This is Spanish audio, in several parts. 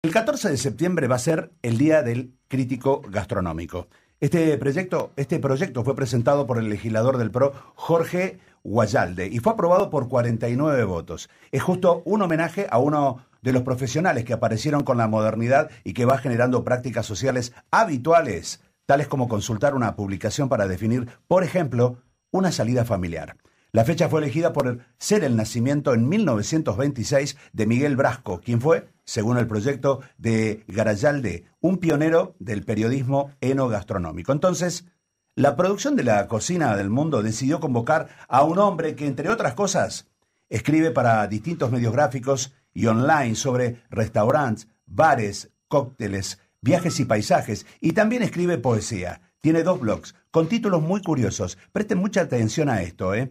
El 14 de septiembre va a ser el Día del Crítico Gastronómico. Este proyecto fue presentado por el legislador del PRO, Jorge Guayalde, y fue aprobado por 49 votos. Es justo un homenaje a uno de los profesionales que aparecieron con la modernidad y que va generando prácticas sociales habituales, tales como consultar una publicación para definir, por ejemplo, una salida familiar. La fecha fue elegida por ser el nacimiento en 1926 de Miguel Brasco, quien fue, según el proyecto de Garayalde, un pionero del periodismo enogastronómico. Entonces, la producción de La Cocina del Mundo decidió convocar a un hombre que, entre otras cosas, escribe para distintos medios gráficos y online sobre restaurantes, bares, cócteles, viajes y paisajes, y también escribe poesía. Tiene 2 blogs con títulos muy curiosos. Presten mucha atención a esto, ¿eh?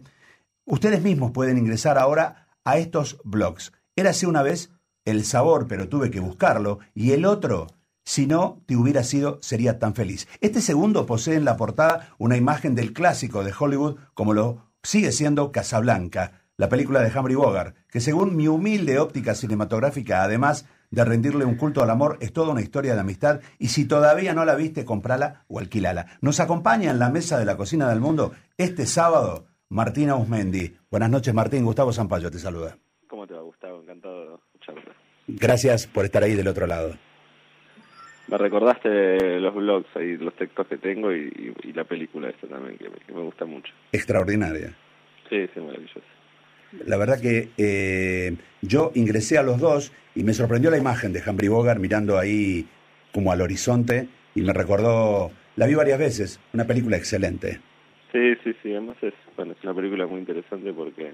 Ustedes mismos pueden ingresar ahora a estos blogs. Érase una vez El Sabor, pero tuve que buscarlo, y el otro, Si no te hubiera sido, sería tan feliz. Este segundo posee en la portada una imagen del clásico de Hollywood, como lo sigue siendo Casablanca, la película de Humphrey Bogart, que según mi humilde óptica cinematográfica, además de rendirle un culto al amor, es toda una historia de amistad, y si todavía no la viste, comprala o alquilala. Nos acompaña en la mesa de La Cocina del Mundo este sábado Martín Auzmendi. Buenas noches, Martín. Gustavo Zampayo te saluda. ¿Cómo te va, Gustavo? Encantado de escucharte. Gracias por estar ahí del otro lado. Me recordaste los blogs y los textos que tengo y la película esta también, que me gusta mucho. Extraordinaria. Sí, maravilloso. La verdad que yo ingresé a los dos y me sorprendió la imagen de Humphrey Bogart mirando ahí como al horizonte y me recordó, la vi varias veces, una película excelente. Sí, además es una película muy interesante porque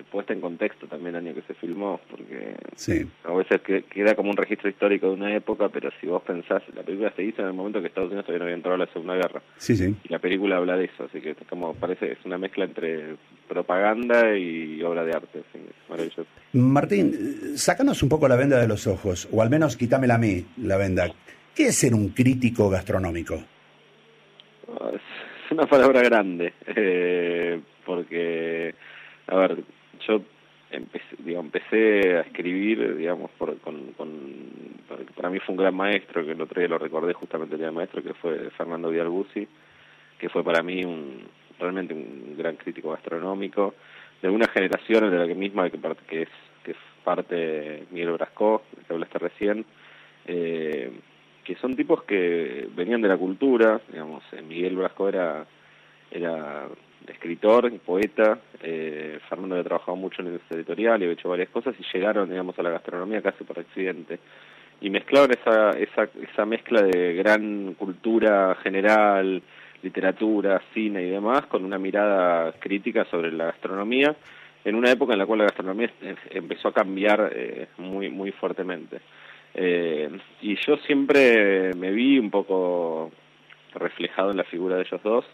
puesta en contexto también el año que se filmó, porque sí. A veces queda como un registro histórico de una época, pero si vos pensás, la película se hizo en el momento que Estados Unidos todavía no había entrado a la Segunda Guerra. Sí. Y la película habla de eso, así que es una mezcla entre propaganda y obra de arte, así que es maravilloso. Martín, sácanos un poco la venda de los ojos, o al menos quítamela a mí, la venda. ¿Qué es ser un crítico gastronómico? Es una palabra grande, porque, a ver, yo empecé a escribir, digamos, para mí fue un gran maestro, que el otro día lo recordé justamente el día del maestro, que fue Fernando Vialbusi, que fue para mí realmente un gran crítico gastronómico, de una generación de la que misma que es parte Miguel Brasco, que hablaste recién, que son tipos que venían de la cultura, digamos. Miguel Brasco era escritor y poeta, Fernando había trabajado mucho en el editorial y había hecho varias cosas, y llegaron, digamos, a la gastronomía casi por accidente, y mezclaron esa mezcla de gran cultura general, literatura, cine y demás, con una mirada crítica sobre la gastronomía, en una época en la cual la gastronomía empezó a cambiar muy fuertemente. Y yo siempre me vi un poco reflejado en la figura de ellos dos,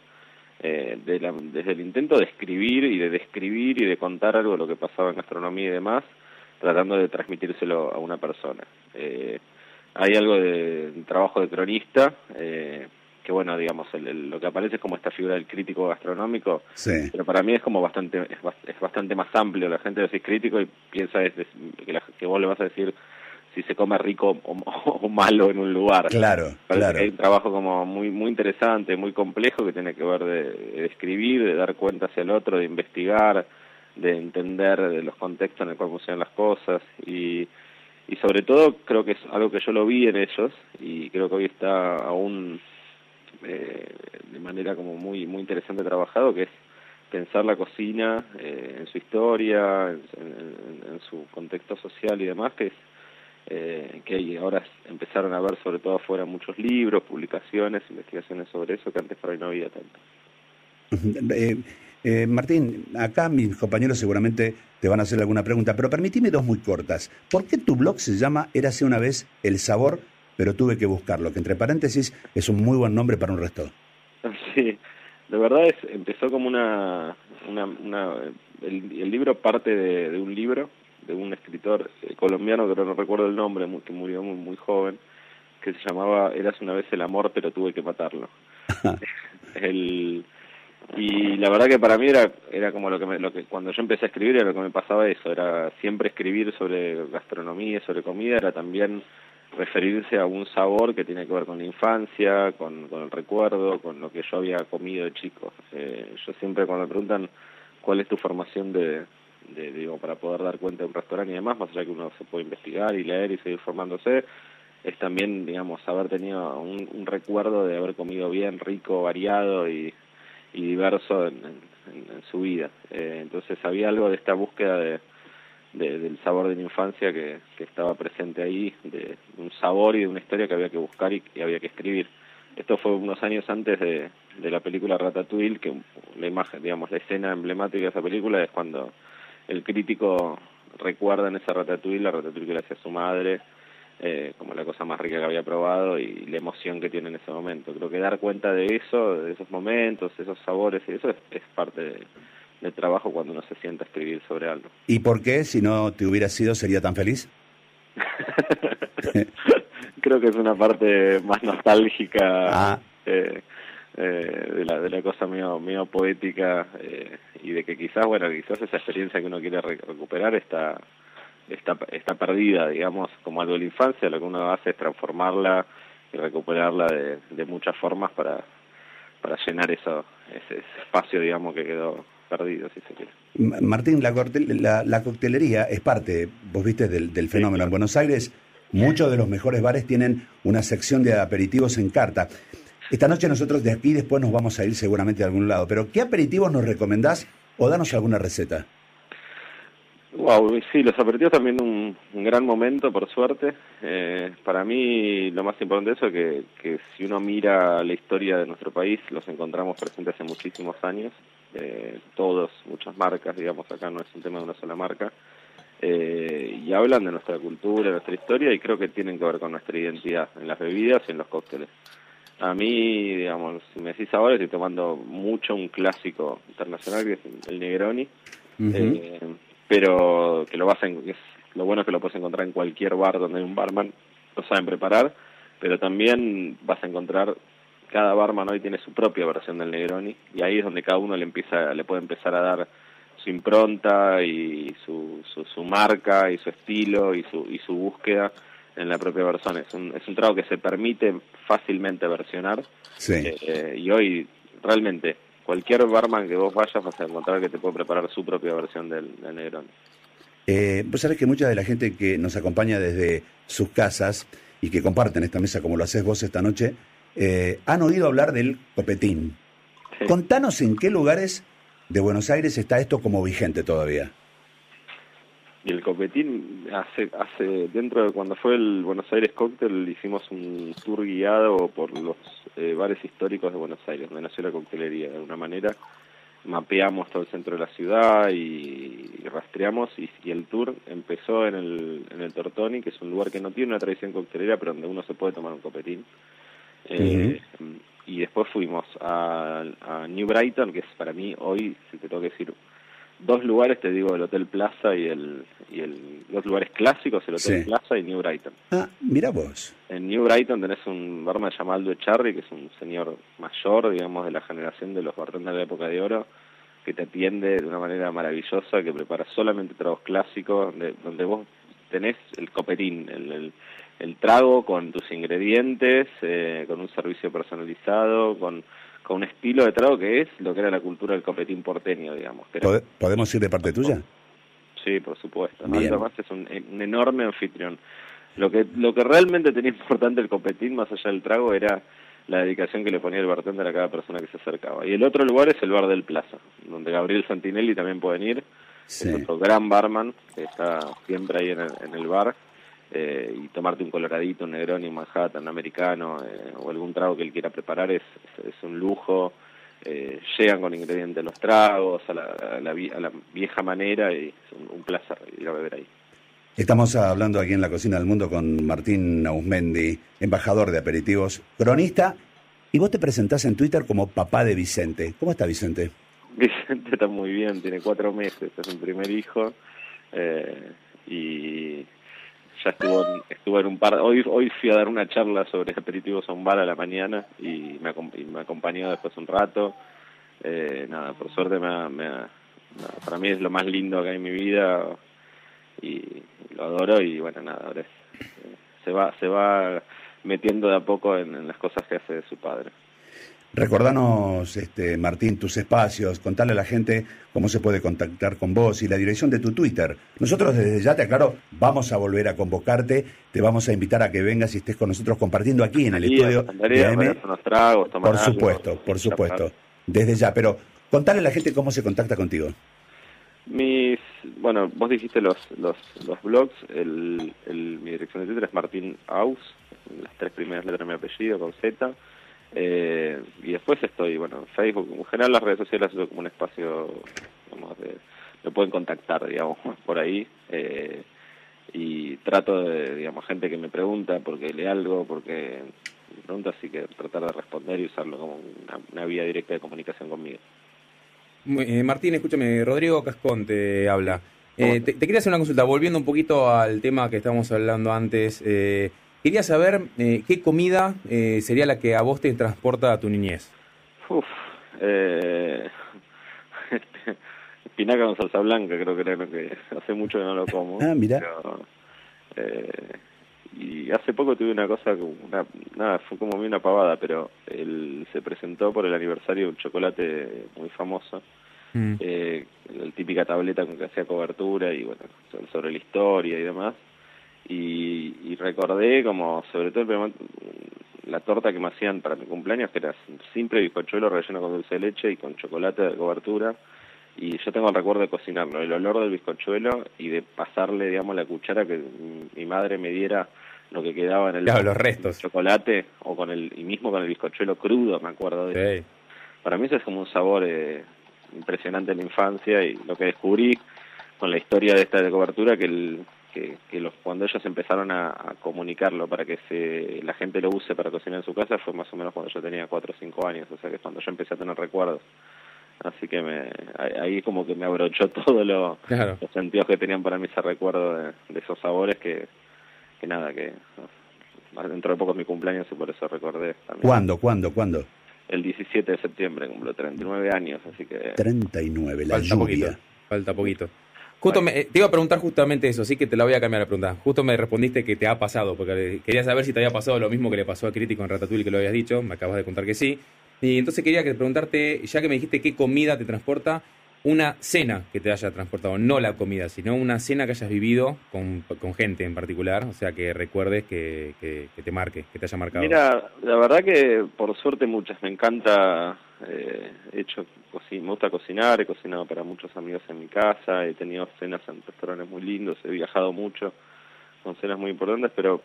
desde el intento de escribir y de describir y de contar algo de lo que pasaba en gastronomía y demás, tratando de transmitírselo a una persona. Hay algo de trabajo de cronista, que bueno, digamos, lo que aparece es como esta figura del crítico gastronómico, sí. Pero para mí es como es bastante más amplio. La gente decís crítico y piensa que vos le vas a decir si se come rico o malo en un lugar. Claro. Que hay un trabajo como muy interesante, muy complejo, que tiene que ver de escribir, de dar cuenta hacia el otro, de investigar, de entender los contextos en el cual funcionan las cosas, y sobre todo creo que es algo que yo lo vi en ellos, y creo que hoy está aún de manera como muy interesante trabajado, que es pensar la cocina en su historia, en su contexto social y demás, que ahora empezaron a ver, sobre todo afuera, muchos libros, publicaciones, investigaciones sobre eso, que antes por ahí no había tanto. Martín, acá mis compañeros seguramente te van a hacer alguna pregunta, pero permitime 2 muy cortas. ¿Por qué tu blog se llama Érase una vez El Sabor, pero tuve que buscarlo? Que entre paréntesis es un muy buen nombre para un restaurante. Sí, de verdad empezó como el libro parte de un libro de un escritor colombiano, que no recuerdo el nombre, que murió muy joven, que se llamaba Érase una vez el amor, pero tuve que matarlo. Y la verdad que para mí era como lo que cuando yo empecé a escribir era lo que me pasaba eso, era siempre escribir sobre gastronomía, sobre comida, era también referirse a un sabor que tiene que ver con la infancia, con el recuerdo, con lo que yo había comido de chico. Yo siempre cuando me preguntan cuál es tu formación digo, para poder dar cuenta de un restaurante y demás, más allá que uno se puede investigar y leer y seguir formándose, es también, digamos, haber tenido un recuerdo de haber comido bien, rico, variado y diverso en su vida. Entonces había algo de esta búsqueda del sabor de la infancia que estaba presente ahí, de un sabor y de una historia que había que buscar y había que escribir. Esto fue unos años antes de la película Ratatouille, que la imagen, digamos, la escena emblemática de esa película es cuando el crítico recuerda en esa Ratatouille, la Ratatouille que le hacía su madre, como la cosa más rica que había probado y la emoción que tiene en ese momento. Creo que dar cuenta de eso, de esos momentos, esos sabores, y eso es parte del trabajo cuando uno se sienta a escribir sobre algo. ¿Y por qué, si no te hubiera sido, sería tan feliz? Creo que es una parte más nostálgica Ah, de la cosa medio poética, y de que quizás esa experiencia que uno quiere recuperar está perdida, digamos, como algo de la infancia. Lo que uno hace es transformarla y recuperarla de muchas formas para llenar ese espacio, digamos, que quedó perdido, si se quiere. Martín, la coctelería es parte, vos viste, del Sí, fenómeno. En claro. Buenos Aires, muchos de los mejores bares tienen una sección de aperitivos en carta. Esta noche nosotros de aquí después nos vamos a ir seguramente a algún lado, pero ¿qué aperitivos nos recomendás o danos alguna receta? Wow, sí, los aperitivos también un gran momento, por suerte. Para mí lo más importante de eso es que si uno mira la historia de nuestro país, los encontramos presentes hace muchísimos años. Muchas marcas, digamos, acá no es un tema de una sola marca. Y hablan de nuestra cultura, de nuestra historia, y creo que tienen que ver con nuestra identidad en las bebidas y en los cócteles. A mí, digamos, si me decís ahora, estoy tomando mucho un clásico internacional que es el Negroni. Ujú. eh, pero que lo bueno es que lo puedes encontrar en cualquier bar donde hay un barman, lo saben preparar, pero también vas a encontrar, cada barman hoy tiene su propia versión del Negroni, y ahí es donde cada uno le puede empezar a dar su impronta y su marca y su estilo y su búsqueda en la propia versión. Es un trago que se permite fácilmente versionar, Sí. y hoy realmente cualquier barman que vos vayas vas a encontrar que te puede preparar su propia versión del Negroni. Vos sabés que mucha de la gente que nos acompaña desde sus casas y que comparten esta mesa como lo haces vos esta noche, han oído hablar del copetín. Sí. Contanos en qué lugares de Buenos Aires está esto como vigente todavía. Y el copetín, dentro de cuando fue el Buenos Aires Cóctel, hicimos un tour guiado por los bares históricos de Buenos Aires, donde nació la coctelería. De alguna manera mapeamos todo el centro de la ciudad y rastreamos, y el tour empezó en el Tortoni, que es un lugar que no tiene una tradición coctelera, pero donde uno se puede tomar un copetín. Ujú. Eh, y después fuimos a New Brighton, que es para mí hoy, si te tengo que decir, dos lugares, te digo, el Hotel Plaza dos lugares clásicos, el Hotel Sí. Plaza y New Brighton. Ah, mira vos. En New Brighton tenés un barman llamado Aldo Echarri, que es un señor mayor, digamos, de la generación de los bartenders de la época de oro, que te atiende de una manera maravillosa, que prepara solamente tragos clásicos, donde vos tenés el copetín, el trago con tus ingredientes, con un servicio personalizado, con un estilo de trago que es lo que era la cultura del copetín porteño, digamos. Que era, ¿Podemos ir de parte tuya? sí, por supuesto. Aldo Bien. además es un enorme anfitrión. Lo que realmente tenía importante el copetín, más allá del trago, era la dedicación que le ponía el bartender a cada persona que se acercaba. Y el otro lugar es el bar del Plaza, donde Gabriel Santinelli también puede ir. Es Sí. otro gran barman que está siempre ahí en el bar, y tomarte un coloradito, un Negroni, un Manhattan, un americano, o algún trago que él quiera preparar es un lujo. Llegan con ingredientes los tragos a la vieja manera, y es un placer ir a beber ahí. Estamos hablando aquí en la Cocina del Mundo con Martín Nausmendi, embajador de aperitivos, cronista, y vos te presentás en Twitter como papá de Vicente. ¿Cómo está Vicente? Vicente está muy bien, tiene 4 meses, es un primer hijo, y ya estuvo en un par. Hoy fui a dar una charla sobre aperitivos a un bar a la mañana y me acompañó después un rato. nada, por suerte para mí es lo más lindo que hay en mi vida y lo adoro y bueno, nada, ahora se va metiendo de a poco en las cosas que hace su padre. Recordanos, Martín, tus espacios, contarle a la gente cómo se puede contactar con vos y la dirección de tu Twitter. Nosotros desde ya, te aclaro, vamos a volver a convocarte, te vamos a invitar a que vengas y estés con nosotros compartiendo aquí en el estudio de AM. Unos tragos, por supuesto, por supuesto, desde ya, pero contale a la gente cómo se contacta contigo. Bueno, vos dijiste los blogs, mi dirección de Twitter es Martín Aus, las 3 primeras letras de mi apellido, con Z. Y después estoy, bueno, en Facebook, en general las redes sociales son como un espacio, digamos, me pueden contactar, digamos, por ahí, y trato de, digamos, gente que me pregunta porque lee algo, porque me pregunta, así que tratar de responder y usarlo como una vía directa de comunicación conmigo. Martín, escúchame, Rodrigo Cascón te habla. Te quería hacer una consulta, volviendo un poquito al tema que estábamos hablando antes. Quería saber qué comida sería la que a vos te transporta a tu niñez. Espinaca con salsa blanca, creo que era lo que hace mucho que no lo como. Ah, mira. Y hace poco tuve una cosa, nada, fue como una pavada, pero se presentó por el aniversario de un chocolate muy famoso, la típica tableta con que hacía cobertura y bueno, sobre la historia y demás. Y recordé como, sobre todo la torta que me hacían para mi cumpleaños, que era simple bizcochuelo relleno con dulce de leche y con chocolate de cobertura. Y yo tengo el recuerdo de cocinarlo, el olor del bizcochuelo y de pasarle, digamos, la cuchara que mi madre me diera lo que quedaba en los restos. Chocolate y mismo con el bizcochuelo crudo, me acuerdo de eso. Para mí eso es como un sabor impresionante en la infancia y lo que descubrí con la historia de esta de cobertura cuando ellos empezaron a comunicarlo para que la gente lo use para cocinar en su casa fue más o menos cuando yo tenía 4 o 5 años, o sea que es cuando yo empecé a tener recuerdos. Así que ahí como que me abrochó todo los sentidos que tenían para mí ese recuerdo de esos sabores que dentro de poco es mi cumpleaños y por eso recordé también. ¿Cuándo? El 17 de septiembre, cumplo 39 años, así que... 39, la lluvia. Falta poquito. Te iba a preguntar justamente eso, así que te la voy a cambiar la pregunta. Justo me respondiste que te ha pasado, porque quería saber si te había pasado lo mismo que le pasó a Crítico en Ratatouille, que lo habías dicho, me acabas de contar que sí. Y entonces quería preguntarte, ya que me dijiste qué comida te transporta, una cena que te haya transportado, no la comida, sino una cena que hayas vivido con gente en particular, o sea, que recuerdes que te marque, que te haya marcado. Mira, la verdad que por suerte muchas, me encanta, me gusta cocinar, he cocinado para muchos amigos en mi casa, he tenido cenas en restaurantes muy lindos, he viajado mucho con cenas muy importantes, pero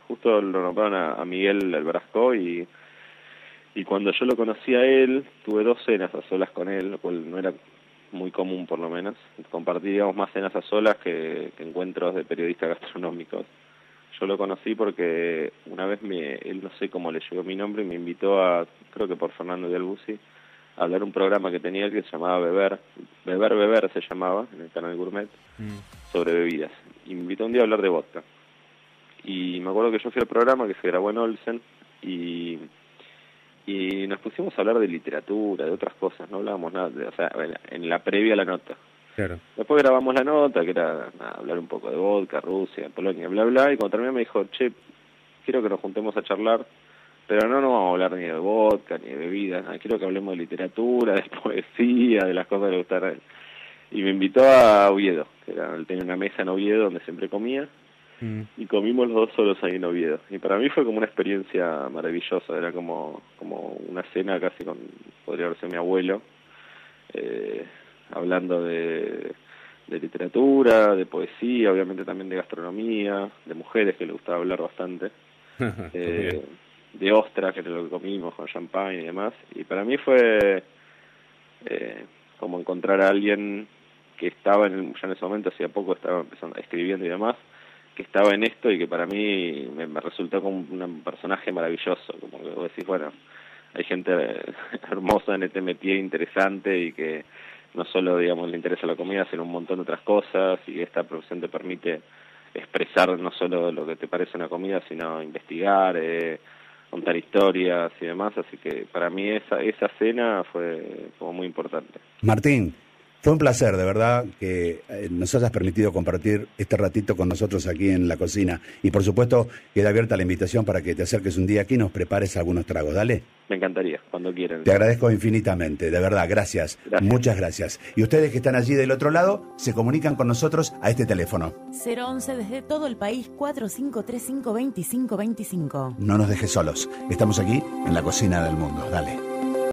justo lo nombraron a Miguel Albrasco y cuando yo lo conocí a él, tuve 2 cenas a solas con él, lo cual no era muy común por lo menos. Compartíamos más cenas a solas que encuentros de periodistas gastronómicos. Yo lo conocí porque una vez él no sé cómo le llegó mi nombre y me invitó creo que por Fernando de Albusi, a hablar un programa que tenía él que se llamaba Beber se llamaba, en el canal Gourmet, sobre bebidas. Y me invitó un día a hablar de vodka. Y me acuerdo que yo fui al programa que se grabó en Olsen y nos pusimos a hablar de literatura, de otras cosas, no hablábamos nada, o sea, en la previa a la nota. Claro. Después grabamos la nota, que era hablar un poco de vodka, Rusia, Polonia, bla, bla, y cuando terminé me dijo, che, quiero que nos juntemos a charlar, pero no vamos a hablar ni de vodka, ni de bebidas, quiero que hablemos de literatura, de poesía, de las cosas que le gustaban a él. Y me invitó a Oviedo, él tenía una mesa en Oviedo donde siempre comía, y comimos los 2 solos ahí en Oviedo. Y para mí fue como una experiencia maravillosa, era como una cena casi podría haber sido mi abuelo, hablando de literatura, de poesía, obviamente también de gastronomía, de mujeres que le gustaba hablar bastante, de ostras, que era lo que comimos con champán y demás. Y para mí fue como encontrar a alguien que estaba ya en ese momento, hacía poco estaba empezando escribiendo y demás, que estaba en esto y que para mí me resultó como un personaje maravilloso, como que vos decís, bueno, hay gente hermosa en este métier interesante y que no solo, digamos, le interesa la comida, sino un montón de otras cosas, y esta profesión te permite expresar no solo lo que te parece una comida, sino investigar, contar historias y demás, así que para mí esa cena fue como muy importante. Martín, fue un placer, de verdad, que nos hayas permitido compartir este ratito con nosotros aquí en la cocina. Y por supuesto, queda abierta la invitación para que te acerques un día aquí y nos prepares algunos tragos. Dale. Me encantaría, cuando quieran. Te agradezco infinitamente, de verdad, gracias. Muchas gracias. Y ustedes que están allí del otro lado, se comunican con nosotros a este teléfono. 011 desde todo el país, 4535-2525. No nos dejes solos. Estamos aquí en la cocina del mundo. Dale.